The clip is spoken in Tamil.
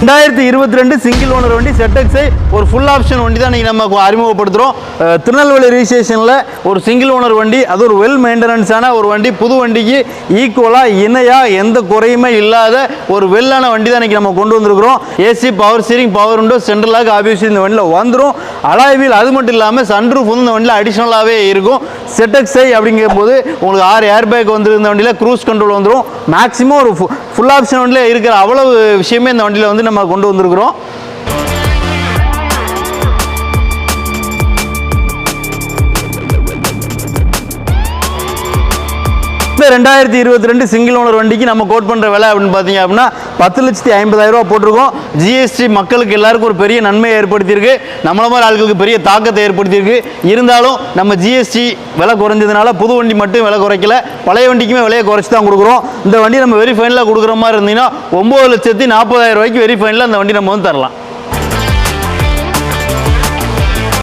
2022 சிங்கிள் ஓனர் வண்டி ZXi ஒரு ஃபுல் ஆப்ஷன் வண்டி தான் நம்ம அறிமுகப்படுத்துகிறோம். திருநெல்வேலி ரிஜிஸ்ட்ரேஷனில் ஒரு சிங்கிள் ஓனர் வண்டி, அது ஒரு வெல் மெயின்டெனன்ஸான ஒரு வண்டி. புது வண்டிக்கு ஈக்குவலாக இணையாக எந்த குறையுமே இல்லாத ஒரு வெல்லான வண்டி தான் நம்ம கொண்டு வந்திருக்கிறோம். AC, power steering, power window, சென்ட்ரலாக ஆப்வியஸ்லி இந்த வண்டியில் வந்துடும். அலாய் வீல் அது மட்டும் இல்லாமல் சன்ரூஃப் வந்து இந்த வண்டியில் அடிஷ்னலாகவே இருக்கும். ZXi அப்படிங்கும்போது உங்களுக்கு 6 ஏர் பேக் வந்து இந்த வண்டியில் க்ரூஸ் கண்ட்ரோல் வந்துடும். மேக்ஸிமம் ஒரு ஃபுல் ஆப்ஷன் வண்டியில் இருக்கிற அவ்வளவு விஷயமே இந்த வண்டியில் வந்து நம்ம கொண்டு வந்திருக்கிறோம். இந்த 2022 சிங்கிள் ஓனர் வண்டிக்கு நம்ம கோட் பண்ணுற விலை அப்படின்னு பார்த்தீங்க அப்படின்னா 10,50,000 ரூபா போட்டிருக்கோம். ஜிஎஸ்டி மக்களுக்கு எல்லாருக்கும் ஒரு பெரிய நன்மையை ஏற்படுத்தியிருக்கு. நம்மள மாதிரி ஆட்களுக்கு பெரிய தாக்கத்தை ஏற்படுத்தியிருக்கு. இருந்தாலும் நம்ம ஜிஎஸ்டி விலை குறைஞ்சதுனால புது வண்டி மட்டும் விலை குறைக்கல, பழைய வண்டிக்குமே விலையை குறைச்சி தான் கொடுக்குறோம். இந்த வண்டி நம்ம வெரி ஃபைனலாக கொடுக்குற மாதிரி இருந்தீங்கன்னா 9,40,000 ரூபாய்க்கு வெரி ஃபைனலாக இந்த வண்டி நம்ம வந்து தரலாம்.